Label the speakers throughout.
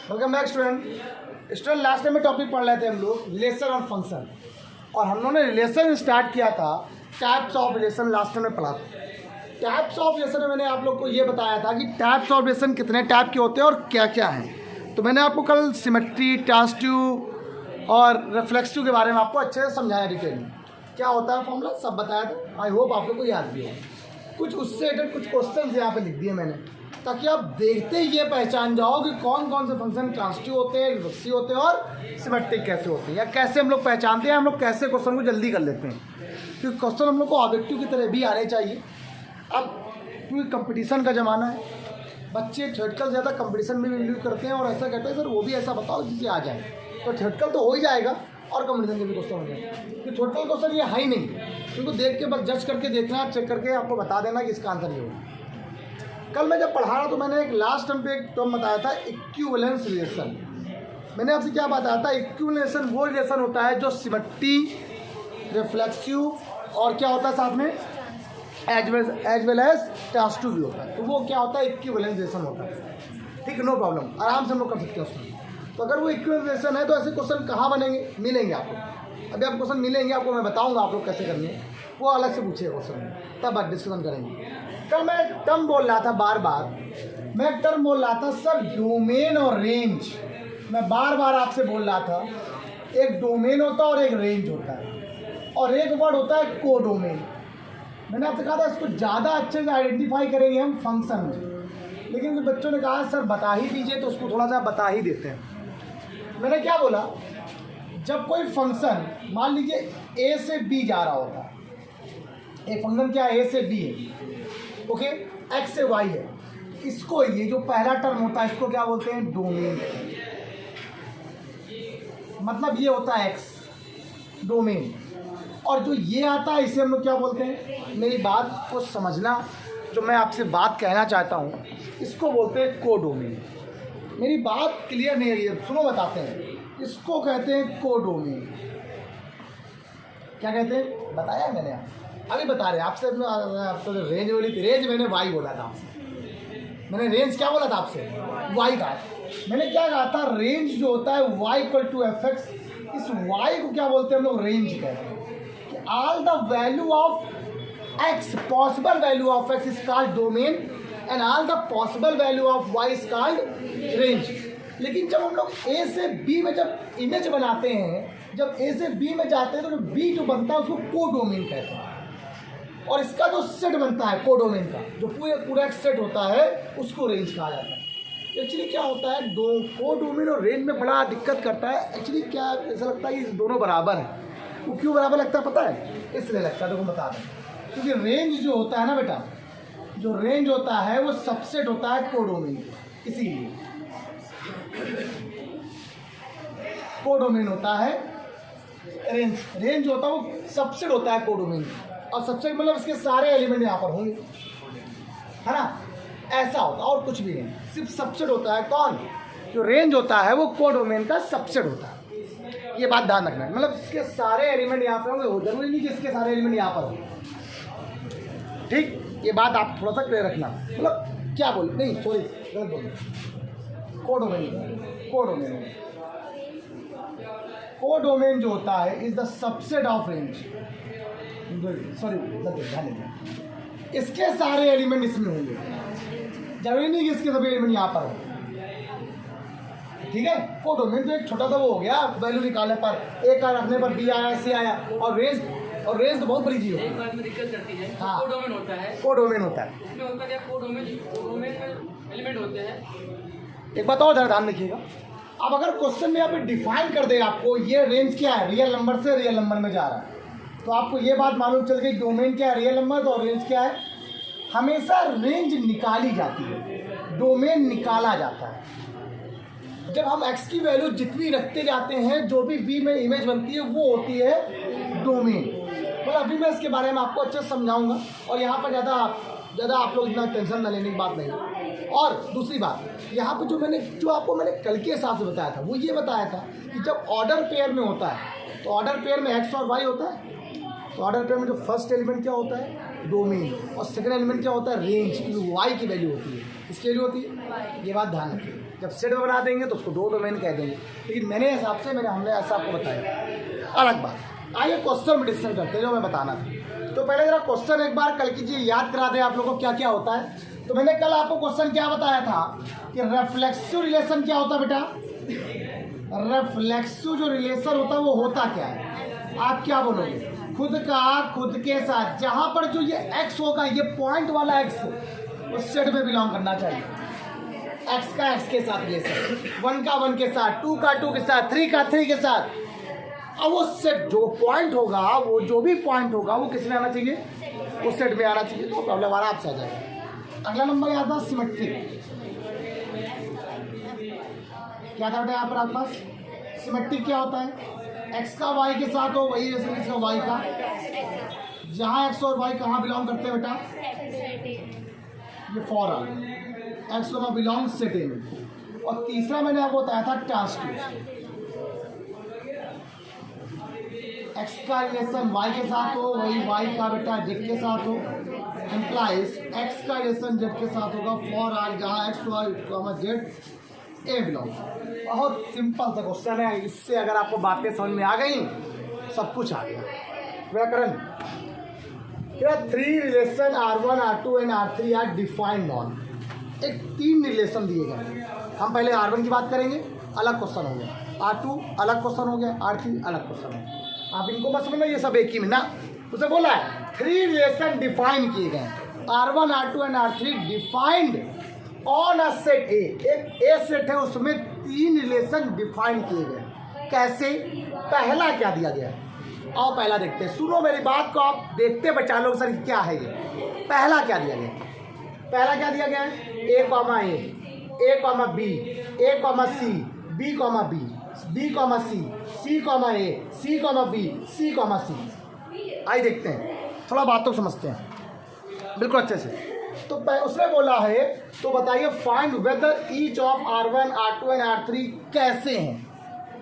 Speaker 1: Welcome back student last time में topic पढ़ रहे थे हम लोग रिलेशन और फंक्शन, और हम लोगों ने रिलेशन स्टार्ट किया था। Types of relation last time में पढ़ा था। टाइप्स ऑफ रिलेशन में मैंने आप लोग को ये बताया था कि टाइप्स ऑफ रिलेशन कितने टाइप के होते हैं और क्या क्या हैं। तो मैंने आपको कल सिमेट्री, ट्रांसिटिव और रिफ्लेक्सिव के बारे में आपको अच्छे से समझाया डिटेल में। क्या होता है फॉर्मूला सब बताया था। आई होप आप लोग को याद भी हो। कुछ उससे रिलेटेड कुछ क्वेश्चन यहाँ पे लिख दिए मैंने, ताकि आप देखते ही ये पहचान जाओ कि कौन कौन से फंक्शन ट्रांसिटिव होते हैं, रिफ्लेक्सिव होते हैं और सिमेट्रिक कैसे होते हैं, या कैसे हम लोग पहचानते हैं, हम लोग कैसे क्वेश्चन को जल्दी कर लेते हैं। क्योंकि क्वेश्चन हम लोग को ऑब्जेक्टिव की तरह भी आने चाहिए। अब क्योंकि कंपटीशन का ज़माना है, बच्चे थ्योरेटिकल ज़्यादा कंपटीशन में भी करते हैं और ऐसा कहते हैं सर वो भी ऐसा बताओ जिससे आ जाए। तो थ्योरेटिकल तो हो ही जाएगा और कंपटीशन के भी क्वेश्चन हो जाएगा। क्योंकि थ्योरेटिकल क्वेश्चन ये है ही नहीं, क्योंकि देख के बस जज करके देखना, चेक करके आपको बता देना कि इसका आंसर ये होगा। कल मैं जब पढ़ा रहा तो मैंने एक लास्ट टर्म पे एक टर्म बताया था, इक्विवेलेंस रिलेशन। मैंने आपसे क्या बताया था, इक्विवेलेंस वो रिलेशन होता है जो सिमेट्री, रिफ्लेक्सिव और क्या होता है साथ में एज वेल एज ट्रांसिटिव भी होता है। तो वो क्या होता है, इक्विवेलेंस रिलेशन होता है। ठीक है, नो प्रॉब्लम, आराम से हम लोग कर सकते हैं उसमें। तो अगर वो इक्विवेलेंस रिलेशन है तो ऐसे क्वेश्चन कहाँ बनेंगे, मिलेंगे आपको। अभी आप क्वेश्चन मिलेंगे आपको, मैं बताऊँगा आप लोग कैसे करने हैं, वो अलग से पूछिएगा क्वेश्चन, तब आप डिस्कशन करेंगे। कल मैं एक टर्म बोल रहा था, बार बार मैं एक टर्म बोल रहा था सर, डोमेन और रेंज। मैं बार बार आपसे बोल रहा था एक डोमेन होता है और एक रेंज होता है, और एक वर्ड होता है कोडोमेन। मैंने आपसे कहा था इसको ज़्यादा अच्छे से आइडेंटिफाई करेंगे हम फंक्शन में, लेकिन कुछ बच्चों ने कहा सर बता ही दीजिए, तो उसको थोड़ा सा बता ही देते हैं। मैंने क्या बोला, जब कोई फंक्शन मान लीजिए ए से बी जा रहा होता है, एक फंक्शन क्या ए से बी है, ओके, एक्स से वाई है, इसको ये जो पहला टर्म होता है इसको क्या बोलते हैं, डोमेन। मतलब ये होता है एक्स, डोमेन। और जो ये आता है इसे हम लोग क्या बोलते हैं, मेरी बात को समझना, जो मैं आपसे बात कहना चाहता हूँ इसको बोलते हैं कोडोमेन। मेरी बात क्लियर नहीं है, सुनो बताते हैं, इसको कहते हैं कोडोमेन। क्या कहते हैं, बताया मैंने, अभी बता रहे आपसे। आपको रेंज बोली थी, रेंज मैंने वाई बोला था आपसे। मैंने रेंज क्या बोला था आपसे, वाई का। मैंने क्या कहा था, रेंज जो होता है Y equal to F X, इस वाई को क्या बोलते हैं हम लोग, रेंज कहते हैं। कि all the value of X, possible value of X is called domain, and all the possible value of Y is called range. लेकिन जब हम लोग ए से बी में जब इमेज बनाते हैं, जब ए से बी में जाते हैं, तो जो बी जो बनता है उसको कोडोमेन कहते हैं। और इसका जो सेट बनता है कोडोमेन का, जो पूरा एक सेट होता है, उसको रेंज कहा जाता है। एक्चुअली क्या होता है, कोडोमेन और रेंज में बड़ा दिक्कत करता है। एक्चुअली क्या ऐसा लगता है कि दोनों बराबर हैं। वो क्यों बराबर लगता है पता है, इसलिए लगता है, देखो बता दें। क्योंकि रेंज जो होता है ना बेटा, जो रेंज होता है वो सबसेट होता है कोडोमेन, इसीलिए कोडोमेन होता है रेंज। रेंज होता है वो सबसेट होता है कोडोमेन, और सबसेट मतलब इसके सारे एलिमेंट यहाँ पर होंगे, है ना, ऐसा होता है और कुछ भी नहीं, सिर्फ सबसेट होता है। कौन, जो रेंज होता है वो कोडोमेन का सबसेट होता है। ये बात ध्यान रखना है, मतलब इसके सारे एलिमेंट यहाँ पर होंगे, जरूरी नहीं कि इसके सारे एलिमेंट यहाँ पर हों। ठीक, ये बात आप थोड़ा सा क्लियर रखना। मतलब क्या बोले, नहीं सॉरी गलत बोले, कोडोमेन कोडोमेन जो होता है is the subset of range. Sorry ध्यान देना, इसके सारे एलिमेंट इसमें होंगे, जरूरी नहीं कि इसके सभी एलिमेंट यहाँ पर हो। ठीक है, कोडोमेन तो एक छोटा सा वो हो गया, वैल्यू निकालने पर ए का रखने पर बी आया, सी आया, और रेंज तो बहुत बड़ी चीज है।
Speaker 2: एक बात में दिक्कत करती है,
Speaker 1: हाँ,
Speaker 2: कोडोमेन होता है,
Speaker 1: कोडोमेन होता है,
Speaker 2: इसमें होता क्या, कोडोमेन में एलिमेंट होते हैं।
Speaker 1: एक बात और ध्यान रखिएगा, अब अगर क्वेश्चन में यहाँ पे डिफाइन कर दे आपको ये रेंज क्या है, रियल नंबर से रियल नंबर में जा रहा है, तो आपको ये बात मालूम चल गई डोमेन क्या है, रियल नंबर, और रेंज क्या है। हमेशा रेंज निकाली जाती है, डोमेन निकाला जाता है। जब हम x की वैल्यू जितनी रखते जाते हैं, जो भी b में इमेज बनती है वो होती है डोमेन। मतलब अभी मैं इसके बारे में आपको अच्छे से समझाऊंगा, और यहाँ पर ज़्यादा आप लोग इतना टेंशन न लेने की बात नहीं। और दूसरी बात, यहाँ पर जो आपको मैंने कल के हिसाब से बताया था, वो ये बताया था कि जब ऑर्डर पेयर में होता है, तो ऑर्डर पेयर में x और y होता है। तो ऑर्डर पेयर में जो फर्स्ट एलिमेंट क्या होता है, डोमेन, और सेकंड एलिमेंट क्या होता है, रेंज, क्योंकि वाई की वैल्यू होती है, किसकी वैल्यू होती है, ये बात ध्यान रखिए। जब सेट में बना देंगे तो उसको दो डोमेन कह देंगे, लेकिन मेरे हिसाब से हमने ऐसा आपको बताया। अलग बात, आइए क्वेश्चन में डिस्कशन करते हैं जो मैं बताना था। तो पहले जरा क्वेश्चन एक बार कल कीजिए, याद करा दें आप लोगों को क्या क्या होता है। तो मैंने कल आपको क्वेश्चन क्या बताया था कि रेफ्लेक्सिव रिलेशन क्या होता है बेटा, रेफ्लेक्सिव जो रिलेशन होता है वो होता क्या है, आप क्या बोलोगे, खुद का खुद के साथ, जहां पर जो ये एक्स होगा, ये पॉइंट वाला एक्स उस सेट में बिलोंग करना चाहिए, एक्स का एक्स के साथ रिलेशन, 1 का 1 के साथ, 2 का 2 के साथ, 3 का 3 के साथ। अब वो सेट जो पॉइंट होगा, वो जो भी पॉइंट होगा वो किस में आना चाहिए, उस सेट में आना चाहिए, तो प्रॉब्लम आराम से आ जाएगा। अगला नंबर आता है सिमेट्रिक। क्या था बेटा यहाँ पर आपके पास, सिमेट्रिक क्या होता है, एक्स का वाई के साथ हो वही रिलेशन इसका वाई का, जहाँ एक्स और वाई कहाँ बिलोंग करते हैं बेटा, ये for all x belong set ए में। और तीसरा मैंने आपको बताया था ट्रांसट्यूज, एक्स का रिलेशन वाई के साथ हो वही वाई का बेटा जेड के साथ हो, एम्प्लाइज एक्स का रिलेशन जेड के साथ होगा फॉर ऑल जहाँ X Y Z A belong. बहुत सिंपल सा क्वेश्चन है, इससे अगर आपको बातें समझ में आ गई सब कुछ आ गया। व्याकरण क्या, 3 relation R1 R2 and R3 are defined on, एक 3 रिलेशन दिए गए। हम पहले R1 की बात करेंगे, अलग क्वेश्चन हो गया, R2 अलग क्वेश्चन हो गया, R3 अलग क्वेश्चन हो गया। आप इनको मत समझना, ये सब एक ही में ना, उसे बोला है 3 रिलेशन डिफाइन किए गए, R1 R2 and R3 defined on a set ए, एक ए सेट है उसमें 3 रिलेशन डिफाइन किए गए। कैसे, पहला क्या दिया गया है, आओ पहला देखते हैं, सुनो मेरी बात को, आप देखते बचा लो सर क्या है ये। पहला क्या दिया गया, पहला क्या दिया गया है, A comma B, A comma C, B comma B, B comma C comma A, C comma B, C comma C. आइए देखते हैं, थोड़ा बातों समझते हैं बिल्कुल अच्छे से। तो उसने बोला है, तो बताइए find whether each of R1 R2 and R3 कैसे हैं,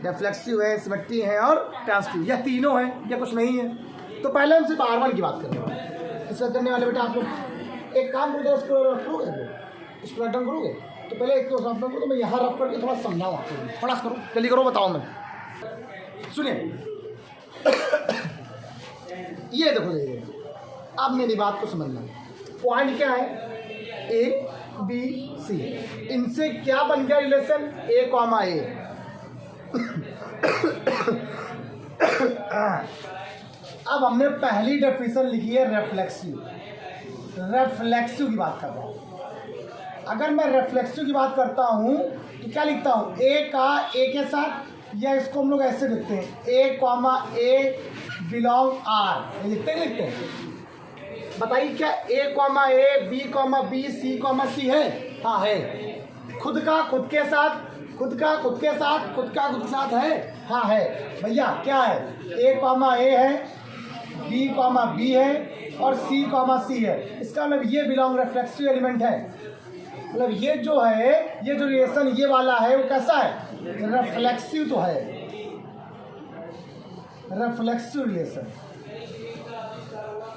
Speaker 1: रिफ्लेक्सिव है, सिमेट्री है और ट्रांसटिव, यह तीनों हैं या कुछ नहीं है। तो पहले हम सिर्फ R1 की बात करेंगे, इसका करने वाले बेटा आप लोग एक काम करोगे, उसको रख करोगे, इसको रख करोगे, तो पहले एक रफ करो, तो मैं यहाँ रख करके थोड़ा समझाऊँ आपको, थोड़ा करो जल्दी करो, बताओ मैं, सुनिए। ये देखो देखिए, अब मेरी बात को समझना, पॉइंट क्या है, ए बी सी, इनसे क्या बन गया रिलेशन, ए कॉमा ए। अब हमने पहली डेफिनेशन लिखी है रेफ्लेक्सिव, रेफ्लेक्सिव की बात कर रहा हूँ। अगर मैं रेफ्लेक्सिव की बात करता हूँ तो क्या लिखता हूँ, ए का ए के साथ, या इसको हम लोग ऐसे लिखते हैं, ए कॉमा ए बिलोंग आर, लिखते हैं। बताइए क्या ए comma A, B comma B, C comma सी है, हाँ है। खुद का खुद के साथ, खुद का खुद के साथ, खुद का खुद के साथ है, हाँ है भैया। क्या है, ए कॉमा ए है, बी कॉमा बी है और सी कॉमा सी है। इसका मतलब ये बिलोंग रेफ्लेक्सिव एलिमेंट है, मतलब ये जो है, ये जो रिलेशन ये वाला है वो कैसा है, रेफ्लेक्सिव तो है, रेफ्लेक्सिव रिलेशन।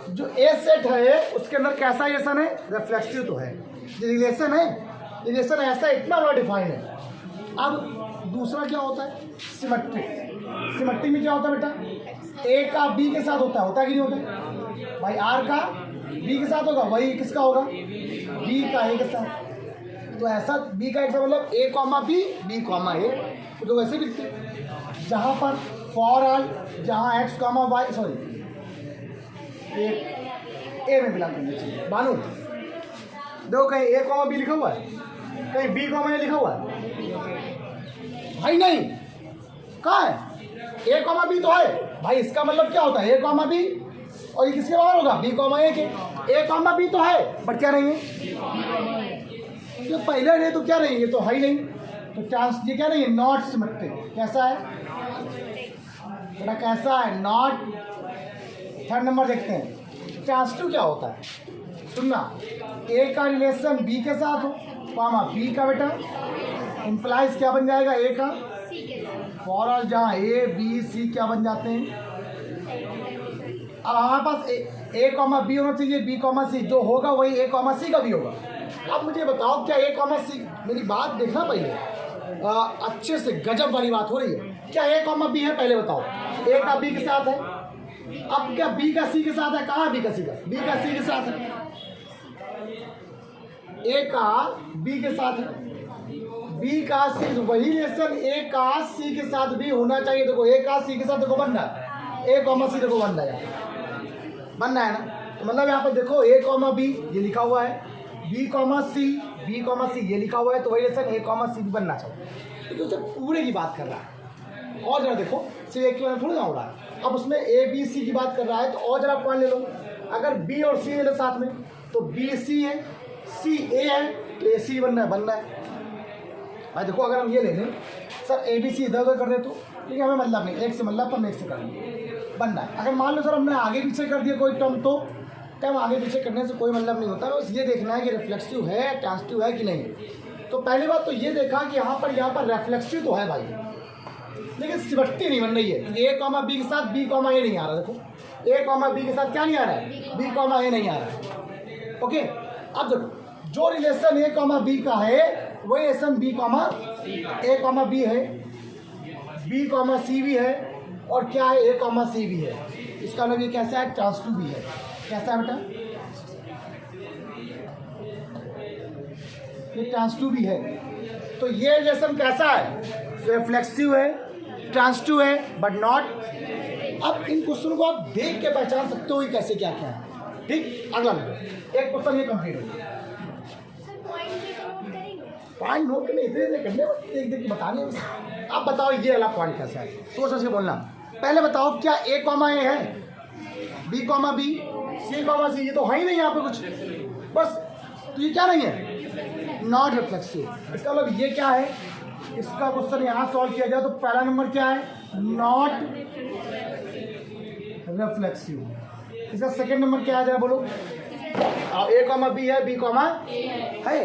Speaker 1: जो ए सेट है उसके अंदर कैसा रिलेशन है, रेफ्लेक्सिव तो है। ये रिलेशन है, रिलेशन ऐसा इतना बड़ा डिफाइन है। अब दूसरा क्या होता है, सिमेट्रिक। सिमेट्रिक में क्या होता है बेटा, ए का बी के साथ होता है कि नहीं होता है भाई, आर का बी के साथ होगा, वही किसका होगा, बी का ए के साथ। तो ऐसा बी का एक साथ मतलब ए कॉमा बी, बी कॉमा ए, तो वैसे भी लिखते हैं। जहाँ पर फॉर ऑल, जहाँ एक्स कॉमा वाई, सॉरी ए में बिलोंग करना चाहिए। बानू देखो कहीं ए कॉमा बी लिखा हुआ है, कहीं बी कॉमा ए लिखा हुआ है भाई, नहीं, कहाँ है, ए कॉमा बी तो है भाई। इसका मतलब क्या होता है, ए कॉमा बी, और ये किसके बाहर होगा, बी कॉमा ए के। ए कॉमा बी तो है बट क्या नहीं है, ये पहले नहीं तो क्या नहीं, ये तो है ही नहीं, तो चांस ये क्या नहीं है, नॉट सिमेट्रिक। कैसा है बेटा, कैसा है, नॉट। थर्ड नंबर देखते हैं, ट्रांसटिव क्या होता है, सुनना, ए का रिलेशन बी के साथ हो, कॉमा बी का बेटा इम्प्लाइज क्या बन जाएगा, ए का फॉर ऑल, जहाँ ए बी सी क्या बन जाते हैं। अब हमारे पास ए कॉमा बी होना चाहिए, बी कॉमा सी, जो होगा वही ए कॉमा सी का भी होगा। अब मुझे बताओ क्या ए कॉमा सी, मेरी बात देखना पहले अच्छे से, गजब वाली बात हो रही है। क्या ए कॉमा बी है, पहले बताओ। ए का बी के साथ है, अब क्या बी का सी के साथ है? कहाँ बी का सी का? बी का सी के साथ है, ए का बी के साथ है, बी का सी, वही रिलेशन ए का सी के साथ भी होना चाहिए। देखो ए का सी के साथ देखो बन रहा है, ए कॉमा सी देखो बन रहा है, बन रहा है ना। तो मतलब यहाँ पर देखो ए कॉमा बी ये लिखा हुआ है, बी कॉमा सी ये लिखा हुआ है, तो वही रिलेशन ए कॉमा सी भी बनना चाहिए, क्योंकि उसे पूरे की बात कर रहा है। और जरा देखो, सिर्फ एक के बारे में थोड़ी ना हो रहा है, अब उसमें ए बी सी की बात कर रहा है, तो और जरा पॉइंट ले लो। अगर बी और सी ले लो साथ में, तो बी सी है, सी ए है, तो ए सी बनना है। भाई देखो, अगर हम ये ले लें सर ए बी सी इधर उधर कर दे, तो ठीक है, हमें मतलब नहीं, एक से मतलब पर एक से कर दें, बनना है। अगर मान लो सर हमने आगे पीछे कर दिया कोई टर्म, तो टर्म आगे पीछे करने से कोई मतलब नहीं होता, बस ये देखना है कि रिफ्लेक्सिव है, ट्रांसिटिव है कि नहीं। तो पहली बात तो ये देखा कि यहाँ पर रिफ्लेक्सिव तो है भाई, लेकिन सिमट्री नहीं बन रही है। ए कॉमा बी के साथ बी कॉमा ए नहीं आ रहा, देखो ए कॉमा बी के साथ क्या नहीं आ रहा है, बी कॉमा ए नहीं आ रहा है। ओके, अब देखो जो रिलेशन ए कॉमा बी का है वही रिलेशन बी कॉमा ए कॉमा बी है, बी कॉमा सी भी है, और क्या है, ए कॉमा सी भी है। इसका मतलब ये कैसा है, ट्रांसिटिव भी है। कैसा है बेटा, ये ट्रांसिटिव भी है। तो ये रिलेशन कैसा है, रिफ्लेक्सिव है, ट्रांसिटिव है, बट नॉट। अब इन क्वेश्चन को आप देख के पहचान सकते हो कि कैसे क्या क्या है। ठीक, अगला एक क्वेश्चन ये कंप्लीट हो गया। पॉइंट नोट करने इतने करने, देख देख के बताने। आप बताओ ये वाला पॉइंट कैसा है, सोच के बोलना। पहले बताओ क्या ए कॉमा ए है, B comma B, C comma सी, ये तो है ही नहीं यहाँ पे कुछ, बस। तो ये क्या नहीं है, नॉट रिफ्लेक्सिव। इसका मतलब ये क्या है, इसका क्वेश्चन यहाँ सॉल्व किया जाए तो पहला नंबर क्या है, नॉट रिफ्लेक्सिव। इसका सेकंड नंबर क्या आ जाए बोलो। ए कॉमा बी है, बी कॉमा है,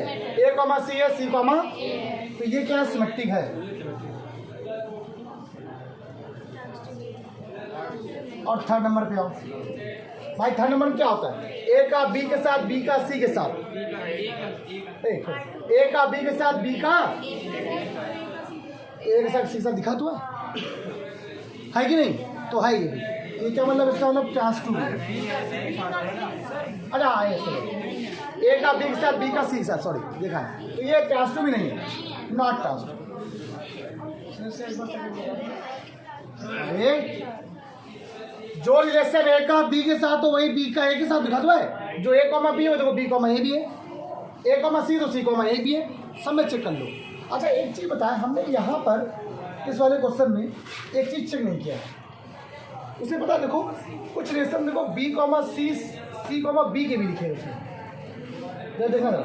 Speaker 1: ए कॉमा सी है, सी कॉमा, तो ये क्या है, सिमेट्रिक है। और थर्ड नंबर पे आओ भाई, थर्ड नंबर में क्या होता है, ए का बी के साथ, बी का सी के साथ, ए का बी के साथ, बी का ए के साथ सी के साथ, दिखा तो है कि नहीं, तो है ये भी। ये क्या मतलब, इसका मतलब ट्रांसिटिव है। अच्छा हाँ, ये ए का बी के साथ, बी का सी के साथ, सॉरी देखा है, तो ये ट्रांसिटिव भी नहीं है, नॉट ट्रांसिटिव। जो रिलेशन ए का बी के साथ हो वही बी का ए के साथ दिखा दो है। जो ए कॉमा बी है देखो बी कॉमा ए भी है, ए कॉमा सी तो सी कॉमा ए भी है, सब में चेक कर लो। अच्छा एक चीज़ बताएं, हमने यहाँ पर इस वाले क्वेश्चन में एक चीज़ चेक नहीं किया है, उसे पता देखो कुछ रिलेशन देखो बी कॉमा सी, सी कॉमा बी के भी लिखे हैं उसमें, देखा ना।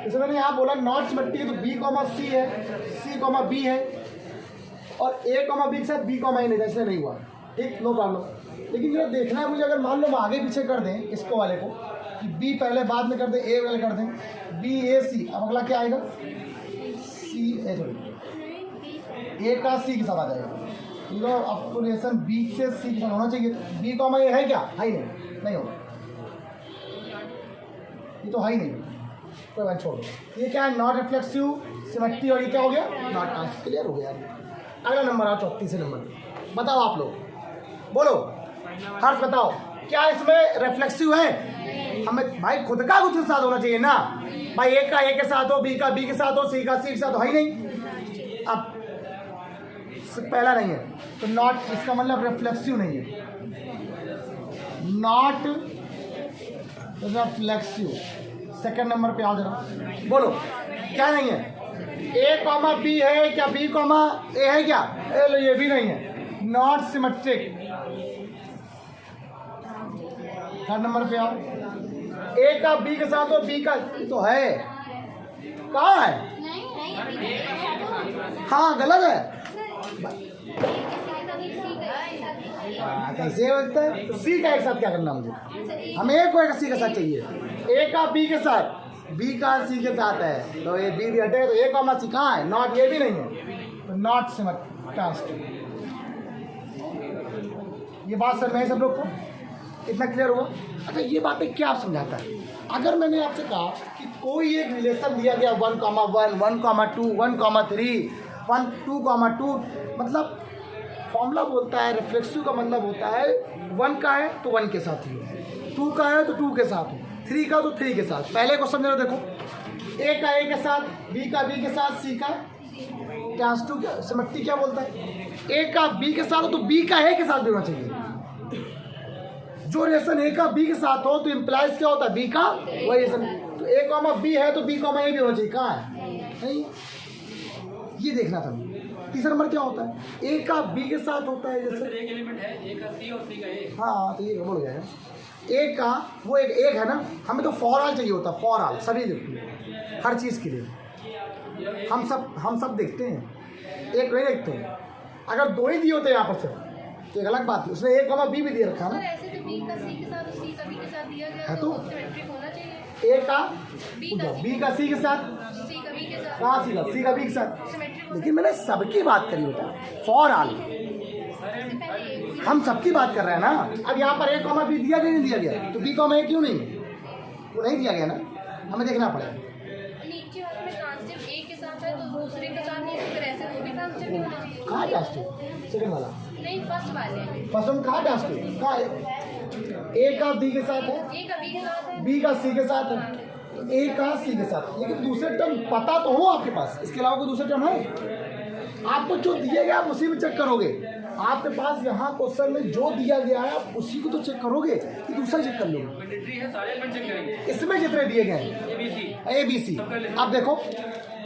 Speaker 1: जैसे मैंने यहाँ बोला नॉट सिमेट्रिक है, तो बी कॉमा सी है, सी कॉमा बी है, और ए कॉमा बी के साथ बी कॉमा ए नहीं था, इसलिए नहीं हुआ। ठीक, नो प्रॉब्लम। लेकिन जो देखना है मुझे, अगर मान लो हम आगे पीछे कर दें इसको वाले को, कि बी पहले बाद में कर दें, ए पहले कर दें, बी ए सी, अब अगला क्या आएगा, सी ए, ए का सी के साथ आ जाएगा। लो अब तो रिलेशन बी से सी के साथ होना चाहिए, बी कॉमा ए है क्या, है ही नहीं होगा, ये तो है ही नहीं, कोई बात छोड़ दो। ये क्या है, नॉट रिफ्लेक्सिव, सिमेट्री, और ये क्या हो गया, नॉट ट्रांसिटिव। क्लियर हो गया। अगला नंबर आ 34 नंबर, बताओ आप लोग, बोलो हर्ष बताओ, क्या इसमें रिफ्लेक्सिव है। हमें भाई खुद का कुछ के साथ होना चाहिए ना भाई, ए का ए के साथ हो, बी का बी के साथ हो, सी का सी के साथ हो, है ही नहीं। अब पहला नहीं है तो नॉट, इसका मतलब रिफ्लेक्सिव नहीं है, नॉट रिफ्लेक्सिव। सेकंड नंबर पे आओ जरा, बोलो क्या नहीं है, ए कॉमा बी है क्या, बी कॉमा ए है क्या, ये भी नहीं है, नॉट सिमेट्रिक। थर्ड नंबर पे आओ, ए का बी के साथ हो, बी का तो है, कहाँ है, हाँ गलत है। कैसे होता है, तो सी का एक साथ क्या करना मुझे, हमें ए को एक सी के साथ चाहिए, ए का बी के साथ, बी का सी के साथ है, तो ये बी भी हटे, तो ए कॉमा सी कहाँ है, नॉट, ये भी नहीं है, तो नॉट सिमेट्रिक। ये बात सर में सब लोग को, इतना क्लियर हुआ? अच्छा, ये बातें क्या आप समझाता है? अगर मैंने आपसे कहा कि कोई एक रिलेशन दिया गया 1,1, 1,2, 1,3, 1, 2,2, मतलब फॉर्मूला बोलता है रिफ्लेक्सिव का मतलब होता है 1 का है तो 1 के साथ ही हो, 2 का है तो 2 के साथ हो, 3 का तो 3 के साथ। पहले क्वेश्चन जरा देखो, ए का ए के साथ, बी का बी के साथ, सी का ट्रांस टू क्या सिमेट्री क्या बोलता है? ए का बी के साथ हो तो बी का ए के साथ भी होना चाहिए। जो रिलेशन ए का बी के साथ हो तो इम्प्लाइज क्या होता है? बी का वही रिलेशन। तो ए कॉमा बी है तो बी कॉमा ए भी होना चाहिए। कहाँ है? नहीं, ये देखना था। तीसरा नंबर क्या होता है? ए का बी के साथ होता है जैसे
Speaker 2: एक एलिमेंट है ए का सी और सी का ए।
Speaker 1: हाँ, तो ये गड़बड़ हो गया है। ए का वो एक है ना, हमें तो फॉर ऑल चाहिए होता है, फॉर ऑल सभी देखते हैं हर चीज़ के लिए। हम सब देखते हैं, एक नहीं देखते हैं। अगर 2 ही दिए होते यहाँ पर से तो एक अलग बात है, उसने ए कॉमा बी भी दे रखा है ना।
Speaker 3: ऐसे तो बी का सी के साथ और सी का बी के साथ दिया गया
Speaker 1: है तो
Speaker 3: सिमेट्रिक होना चाहिए।
Speaker 1: ए का बी का सी के साथ,
Speaker 3: सी का बी के साथ,
Speaker 1: कहाँ सी का बी के साथ।
Speaker 3: सिमेट्रिक
Speaker 1: लेकिन मैंने सबकी बात करी होता है, फॉर ऑल हम सबकी बात कर रहे हैं ना। अब यहाँ पर ए कॉमा बी दिया गया नहीं दिया गया, तो बी कॉमा ए क्यों नहीं? वो नहीं दिया गया ना, हमें देखना पड़ेगा।
Speaker 3: नीचे वाले में ट्रांसिटिव ए के साथ है तो दूसरे के साथ नहीं है, फिर ऐसे वो भी ट्रांसिटिव नहीं होना चाहिए।
Speaker 1: कहाँ ट्रांसटिव? सेकंड वाला
Speaker 3: नहीं, फर्स्ट वाले
Speaker 1: फर्स्ट में कहाँ ट्रांसटिव? कहाँ है? ए का बी के साथ है,
Speaker 3: ए का बी के साथ है,
Speaker 1: बी का सी के साथ है, ए का सी के साथ। लेकिन दूसरे टर्म पता तो हो आपके पास, इसके अलावा कोई दूसरे टर्म है? आपको जो दिया गया आप उसी में चेक करोगे। आपके पास यहाँ क्वेश्चन में जो दिया गया है आप उसी को तो चेक करोगे कि दूसरा चेक कर लोगे।
Speaker 2: मैंडेटरी है, सारे एलिमेंट चेक करेंगे।
Speaker 1: इसमें जितने दिए गए हैं
Speaker 2: ABC
Speaker 1: ए बी सी, अब देखो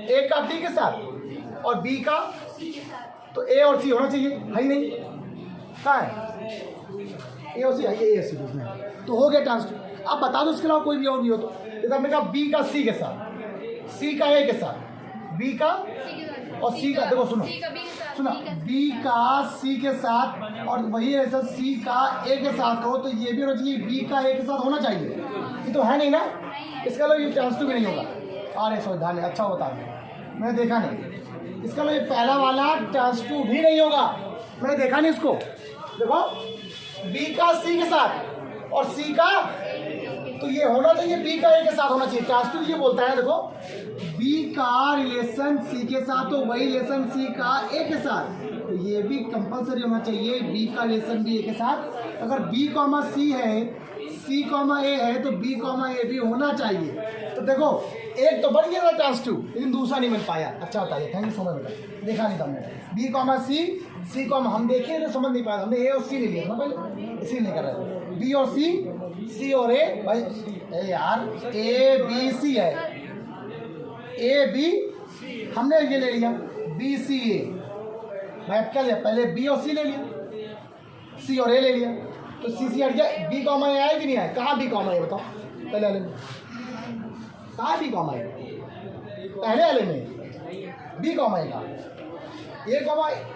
Speaker 1: ए का डी के साथ और बी का, तो ए और सी होना चाहिए, है ही नहीं। कहाँ है? ए और सी है, ये ए सी उसमें, तो हो गया ट्रांसटिव। अब बता दो इसके अलावा कोई भी और भी हो तो। जैसे हमने कहा बी का सी के साथ, सी का ए के साथ, बी का
Speaker 3: सी के साथ
Speaker 1: और सी का, देखो सुनो
Speaker 3: सी का बी के साथ,
Speaker 1: सुनो, बी का सी के साथ और वही ऐसा सी का ए के साथ हो तो ये भी होना चाहिए, बी का ए के साथ होना चाहिए। ये तो है नहीं ना, इसका मतलब ये ट्रांसटिव भी नहीं होगा। अरे सॉरी, ध्यान, अच्छा बता दें, मैंने देखा नहीं। इसका मतलब ये पहला वाला ट्रांसटिव भी नहीं होगा, मैंने देखा नहीं इसको। देखो बी का सी के साथ और सी का, तो ये होना चाहिए बी का ए के साथ होना चाहिए। ट्रांसटिव ये बोलता है, देखो बी का रिलेशन सी के साथ तो वही रिलेशन सी का ए के साथ, तो ये भी कंपलसरी होना चाहिए बी का रिलेशन भी ए के साथ। अगर बी कॉमा सी है, सी कॉमा ए है तो बी कॉमा ए भी होना चाहिए। तो देखो एक तो बन गया था ट्रांसटिव, लेकिन दूसरा नहीं मिल पाया। अच्छा बताइए, थैंक यू सो मच बेटा, देखा नहीं था हमने। बी कॉमा सी, सी कॉमा हम देखे तो समझ नहीं पाया, हमने ए और सी ले लिया ना पहले, इसी नहीं कर रहे थे। बी और सी और ए, भाई ए यार ए बी सी है, ए बी हमने ये ले लिया, बी सी ए। भाई अब क्या लिया? पहले बी और सी ले लिया, सी और ए ले लिया, तो सी हट गया। बी कॉमा ए आया कि नहीं आया? कहाँ बी कॉमा ए बताओ पहले वाले में? कहाँ बी कॉमा ए? पहले वाले में बी कॉमा ए का,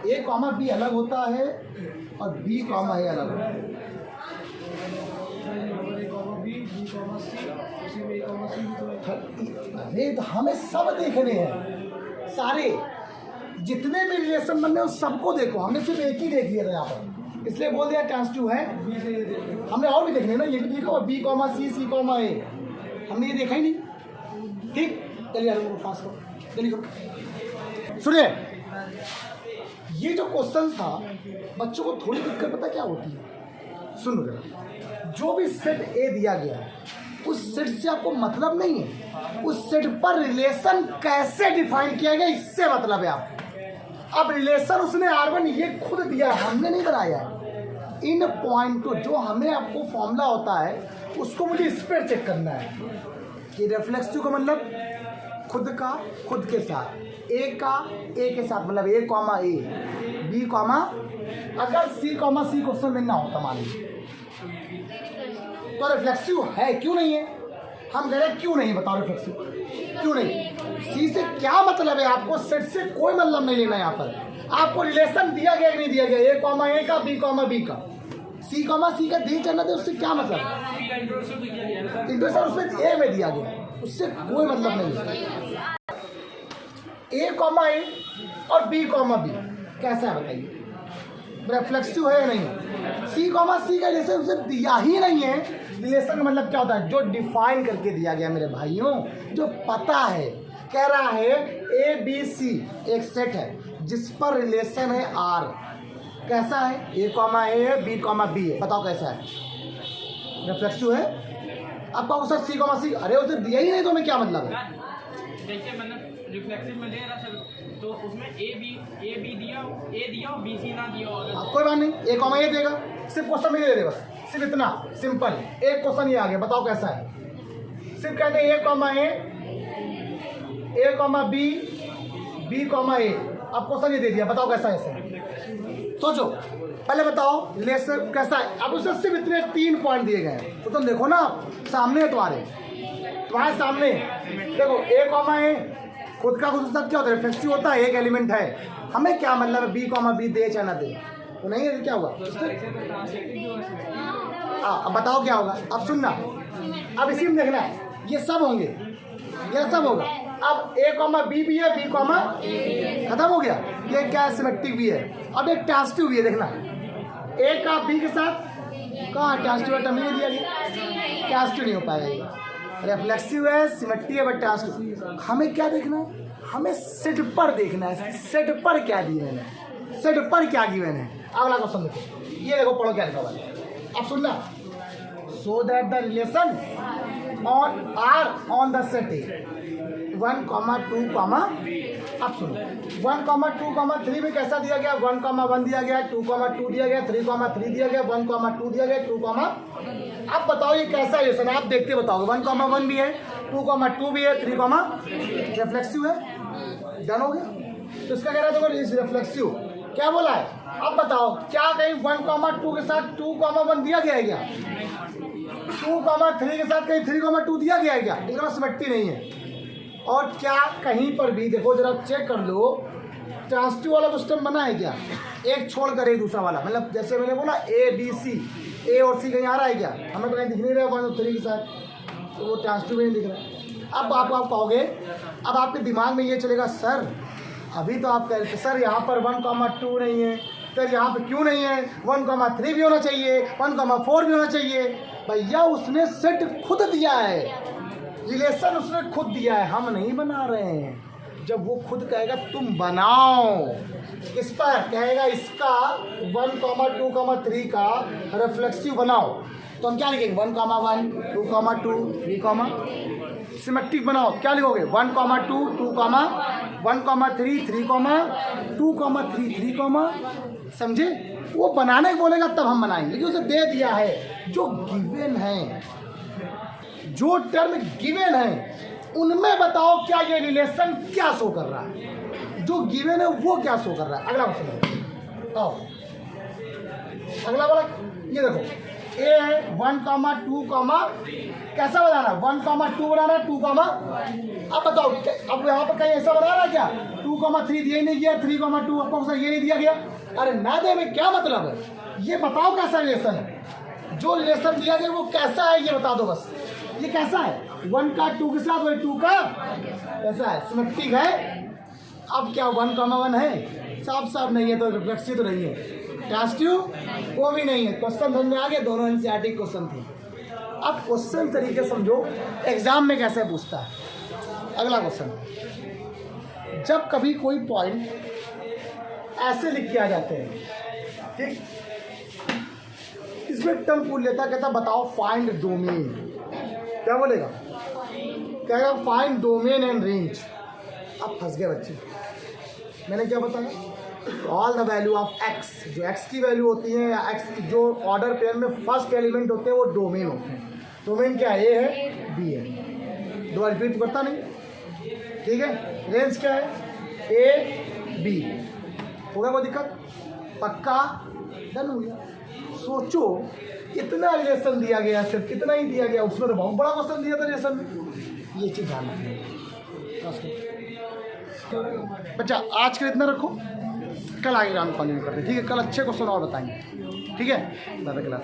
Speaker 1: ए कॉमा बी अलग होता है और बी कॉमा ए अलग होता है। अरे तो हमें सब देखने हैं, सारे जितने भी रिलेशन बन रहे हैं सबको देखो। हमने सिर्फ एक ही देख लिया था यहाँ पर, इसलिए बोल दिया ट्रांसटिव है। हमने और भी देखने हैं ना, ये भी देखो बी कॉमा सी, सी कॉमा ए, हमने ये देखा ही नहीं। ठीक, चलिए फास्ट करो, जल्दी करो। सुनिए, ये जो क्वेश्चन था बच्चों को थोड़ी दिक्कत पता क्या होती है? सुनो जरा, जो भी सेट ए दिया गया है उस सेट से आपको मतलब नहीं है, उस सेट पर रिलेशन कैसे डिफाइन किया गया इससे मतलब है आपको। अब रिलेशन उसने R1 ये खुद दिया है, हमने नहीं बनाया है। इन पॉइंटों जो हमें आपको फॉर्मूला होता है उसको मुझे इस पर चेक करना है कि रिफ्लेक्सिव का मतलब खुद का खुद के साथ, ए का ए के साथ, मतलब ए कॉमा ए, बी कॉमा, अगर सी कॉमा सी क्वेश्चन में ना होता मान लीजिए तो रिफ्लेक्सिव है क्यों नहीं है? हम कह रहे हैं क्यों नहीं, बताओ रिफ्लेक्सिव क्यों नहीं? सी से क्या मतलब है? आपको सेट से कोई मतलब नहीं लेना है। यहाँ पर आपको रिलेशन दिया गया कि नहीं दिया गया, ए कॉमा ए का, बी कॉमा बी का, सी कॉमा सी का दी जाना, उससे क्या मतलब है? इंट्रोडक्शन उसमें ए में दिया गया, उससे कोई मतलब नहीं है। ए कॉमा ए और बी कॉमा बी कैसा है बताइए? रिफ्लेक्सिव है या नहीं। सी कॉमा सी का रिलेशन उसे दिया ही नहीं है। रिलेशन का मतलब क्या होता है, जो डिफाइन करके दिया गया मेरे भाइयों, जो पता है। कह रहा है ए बी सी एक सेट है जिस पर रिलेशन है आर। कैसा है, A comma A B comma B है, बताओ कैसा है, रिफ्लेक्सिव है। आपका उसे सी कॉमा सी, अरे उसे दिया ही नहीं तो हमें क्या मतलब है।
Speaker 2: देखिए मतलब रिफ्लेक्सिव में ले रहा सर, तो उसमें ए बी दिया, ए दिया और बी सी ना दिया और
Speaker 1: कोई बात नहीं, ए कॉमा ए देगा, सिर्फ क्वेश्चन में दे दे बस, सिर्फ इतना सिंपल। एक क्वेश्चन ये आ गया, बताओ कैसा है। सिर्फ कहते हैं ए कॉमा बी, बी कॉमा ए। अब क्वेश्चन ये दे दिया, बताओ कैसा है ऐसे। सोचो पहले बताओ रिलेशन कैसा है। अब उससे सिर्फ इतने 3 पॉइंट दिए गए हैं, तो तुम देखो ना सामने है तुम्हारे सामने देखो ए कॉमा ए खुद का खुद के साथ क्या होता है, रिफ्लेक्सिव होता है, एक एलिमेंट है। हमें क्या मतलब है बी कॉमा बी दे चाहे ना दे, तो नहीं है क्या हुआ। अब बताओ क्या होगा, अब सुनना, अब इसी में देखना है, ये सब होंगे, ये सब होगा। अब ए कॉमा बी भी है, बी कॉमा खत्म हो गया, ये क्या सिमेट्रिक भी है। अब एक ट्रांसिटिव भी है, देखना ए का बी के साथ कहाँ ट्रांसिटिव टर्म नहीं दिया गया, ट्रांसिटिव नहीं हो पाएगा ये। रिफ्लेक्सिव है, सिमेट्रिक है, बट ट्रांसिटिव। हमें क्या देखना है, हमें सेट पर देखना है, सेट पर क्या गिवन है, सेट पर क्या गिवन है। अगला क्वेश्चन देखो, ये देखो पढ़ो क्या लिखा हुआ है, अब सुनना। So that the relation on R on the set A 1, 2, अब सुनो 1, 2, 3 में कैसा दिया गया, 1, 1 दिया गया, 2, 2 दिया गया, 3, 3 दिया गया, 1, 2 दिया गया, 2, अब बताओ ये कैसा रिलेशन, आप देखते बताओगे। 1, 1 भी है, 2, 2 भी है, 3, रिफ्लेक्सिव है, डन हो गया। तो इसका कह रहा है देखो रिफ्लेक्सिव क्या बोला है। अब बताओ क्या कहीं 1, 2 के साथ 2, 1 दिया गया है क्या, 2, 3 के साथ कहीं 3, 2 दिया गया है क्या, इसका सिमेट्री नहीं है। और क्या कहीं पर भी देखो जरा चेक कर लो, ट्रांसिटिव वाला सिस्टम बना है क्या, एक छोड़ कर एक दूसरा वाला, मतलब जैसे मैंने बोला ए बी सी, ए और सी कहीं आ रहा है क्या, हमें तो कहीं दिख नहीं रहा है 1 और 3 के साथ, तो वो ट्रांसिटिव नहीं दिख रहा है। अब आप कहोगे, अब आपके दिमाग में ये चलेगा सर अभी तो आप कह रहे थे सर यहाँ पर 1, 2 नहीं है, सर यहाँ पर क्यों नहीं है, 1, 3 भी होना चाहिए, 1, 4 भी होना चाहिए। भैया उसने सेट खुद दिया है, रिलेशन उसने खुद दिया है, हम नहीं बना रहे हैं। जब वो खुद कहेगा तुम बनाओ, इस पर कहेगा इसका 1, 2, 3 का रिफ्लेक्सिव बनाओ, तो हम क्या लिखेंगे 1, 1, 2, 3, सिमेट्रिक बनाओ, क्या लिखोगे 1, 2, 2, 1, 3, 2, 3, समझे। वो बनाने को बोलेगा तब हम बनाएंगे, लेकिन उसे दे दिया है जो गिवन है, जो टर्म गिवन है उनमें बताओ क्या ये रिलेशन क्या शो कर रहा है, जो गिवन है वो क्या शो कर रहा है। अगला क्वेश्चन आओ, अगला वाला ये देखो ए है 1, 2, कैसा बनाना है 1, 2 बनाना है 2, अब बताओ अब यहाँ पर कहीं ऐसा बना रहा है क्या 2, 3 दिया ही नहीं गया, 3, 2 आपको ये नहीं दिया गया, अरे ना दे में क्या मतलब है, ये बताओ कैसा रिलेशन है, जो रिलेशन दिया गया वो कैसा है ये बता दो बस। ये कैसा है 1 का 2 के साथ, वही 2 का कैसा है, सिमेट्रिक है। अब क्या 1, 1 है, साफ नहीं है, तो रिफ्लेक्सिव तो नहीं है, ट्रांसिटिव वो भी नहीं है। क्वेश्चन समझ में आ गया, दोनों एनसीईआरटी क्वेश्चन थे। अब क्वेश्चन तरीके समझो एग्जाम में कैसे पूछता है। अगला क्वेश्चन, जब कभी कोई पॉइंट ऐसे लिख के आ जाते हैं, ठीक, इसमें टर्म पूछ लेता, कहता बताओ फाइंड डोमेन, क्या बोलेगा, कहेगा फाइंड डोमेन एंड रेंज। अब फंस गए बच्चे, मैंने क्या बताया, all the value of x, जो एक्स की वैल्यू होती है या एक्स जो ऑर्डर पेयर में फर्स्ट एलिमेंट होते हैं वो डोमेन होते हैं। डोमेन क्या है, ए है बी है, दो रिपीट करता नहीं, ठीक है। रेंज क्या है, ए बी, हो गया कोई दिक्कत, पक्का, डन हो गया। सोचो इतना रिलेशन दिया गया, सिर्फ कितना ही दिया गया, उसमें तो बहुत बड़ा क्वेश्चन दिया था रिलेशन में, ये चीज़ ध्यान रखना बच्चा। आज के इतना रखो, कल आगे राउंड कंटिन्यू करते हैं, ठीक है। कल अच्छे क्वेश्चन और बताएंगे, ठीक है। Bye bye class.